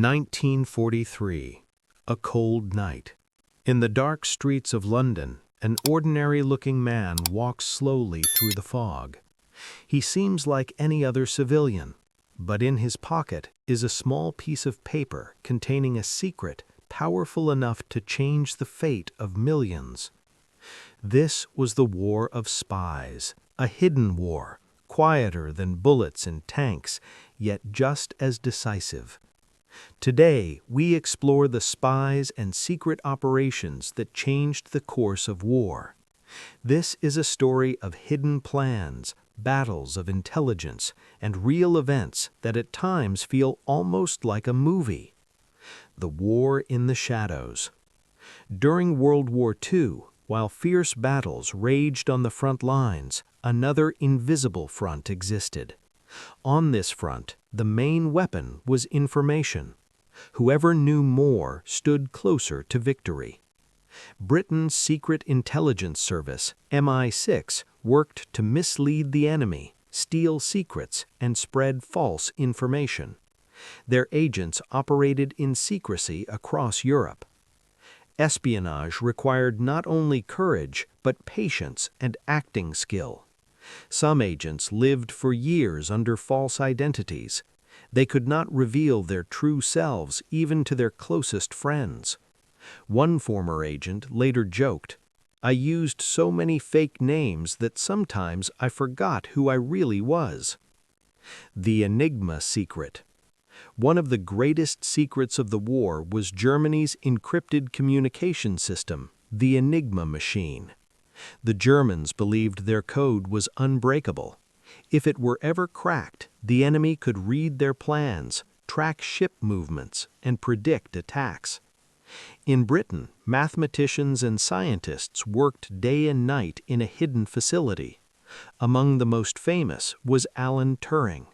1943. A cold night. In the dark streets of London, an ordinary-looking man walks slowly through the fog. He seems like any other civilian, but in his pocket is a small piece of paper containing a secret powerful enough to change the fate of millions. This was the War of Spies, a hidden war, quieter than bullets and tanks, yet just as decisive. Today, we explore the spies and secret operations that changed the course of war. This is a story of hidden plans, battles of intelligence, and real events that at times feel almost like a movie. The War in the Shadows. During World War II, while fierce battles raged on the front lines, another invisible front existed. On this front, the main weapon was information. Whoever knew more stood closer to victory. Britain's Secret Intelligence Service, MI6, worked to mislead the enemy, steal secrets, and spread false information. Their agents operated in secrecy across Europe. Espionage required not only courage, but patience and acting skill. Some agents lived for years under false identities. They could not reveal their true selves even to their closest friends. One former agent later joked, "I used so many fake names that sometimes I forgot who I really was." The Enigma secret. One of the greatest secrets of the war was Germany's encrypted communication system, the Enigma machine. The Germans believed their code was unbreakable. If it were ever cracked, the enemy could read their plans, track ship movements, and predict attacks. In Britain, mathematicians and scientists worked day and night in a hidden facility. Among the most famous was Alan Turing.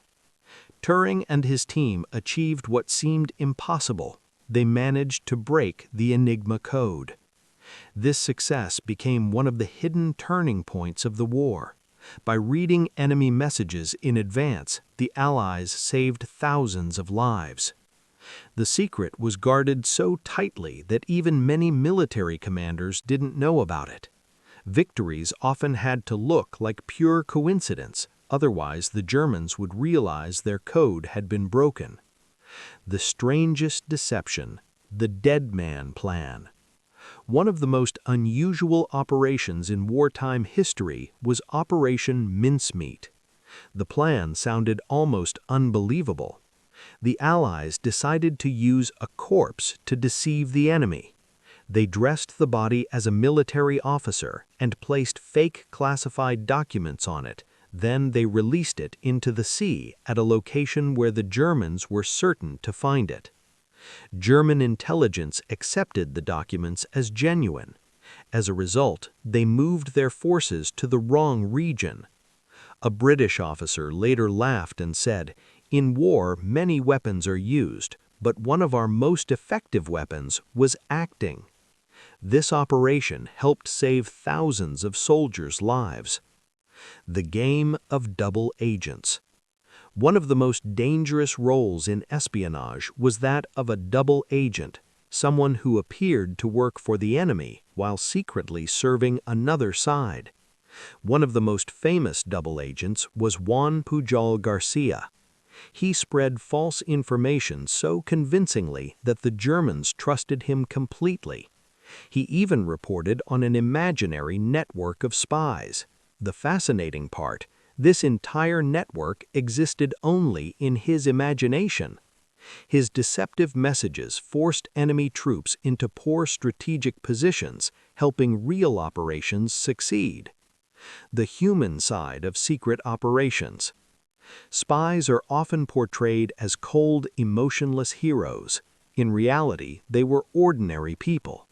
Turing and his team achieved what seemed impossible. They managed to break the Enigma code. This success became one of the hidden turning points of the war. By reading enemy messages in advance, the Allies saved thousands of lives. The secret was guarded so tightly that even many military commanders didn't know about it. Victories often had to look like pure coincidence, otherwise the Germans would realize their code had been broken. The strangest deception, the Dead Man Plan. One of the most unusual operations in wartime history was Operation Mincemeat. The plan sounded almost unbelievable. The Allies decided to use a corpse to deceive the enemy. They dressed the body as a military officer and placed fake classified documents on it. Then they released it into the sea at a location where the Germans were certain to find it. German intelligence accepted the documents as genuine. As a result, they moved their forces to the wrong region. A British officer later laughed and said, "In war, many weapons are used, but one of our most effective weapons was acting." This operation helped save thousands of soldiers' lives. The game of double agents. One of the most dangerous roles in espionage was that of a double agent, someone who appeared to work for the enemy while secretly serving another side. One of the most famous double agents was Juan Pujol Garcia. He spread false information so convincingly that the Germans trusted him completely. He even reported on an imaginary network of spies. The fascinating part, this entire network existed only in his imagination. His deceptive messages forced enemy troops into poor strategic positions, helping real operations succeed. The human side of secret operations. Spies are often portrayed as cold, emotionless heroes. In reality, they were ordinary people.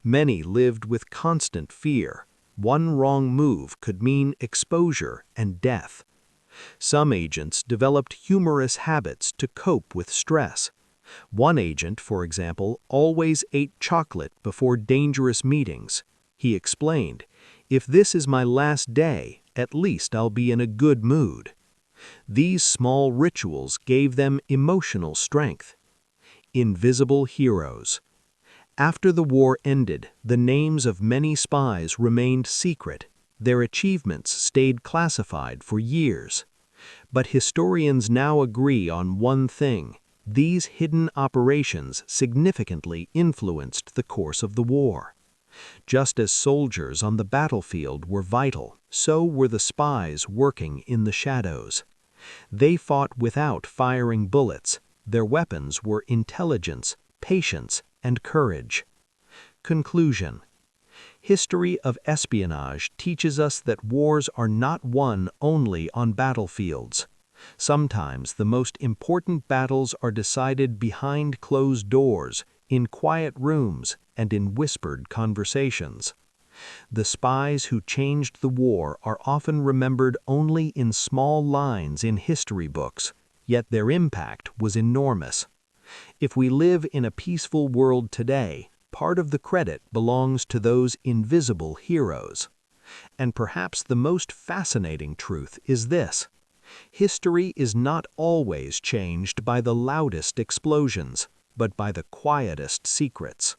Many lived with constant fear. One wrong move could mean exposure and death. Some agents developed humorous habits to cope with stress. One agent, for example, always ate chocolate before dangerous meetings. He explained, "If this is my last day, at least I'll be in a good mood." These small rituals gave them emotional strength. Invisible heroes. After the war ended, the names of many spies remained secret. Their achievements stayed classified for years. But historians now agree on one thing: these hidden operations significantly influenced the course of the war. Just as soldiers on the battlefield were vital, so were the spies working in the shadows. They fought without firing bullets. Their weapons were intelligence, patience, and courage. Conclusion. History of espionage teaches us that wars are not won only on battlefields. Sometimes the most important battles are decided behind closed doors, in quiet rooms, and in whispered conversations. The spies who changed the war are often remembered only in small lines in history books, yet their impact was enormous. If we live in a peaceful world today, part of the credit belongs to those invisible heroes. And perhaps the most fascinating truth is this: history is not always changed by the loudest explosions, but by the quietest secrets.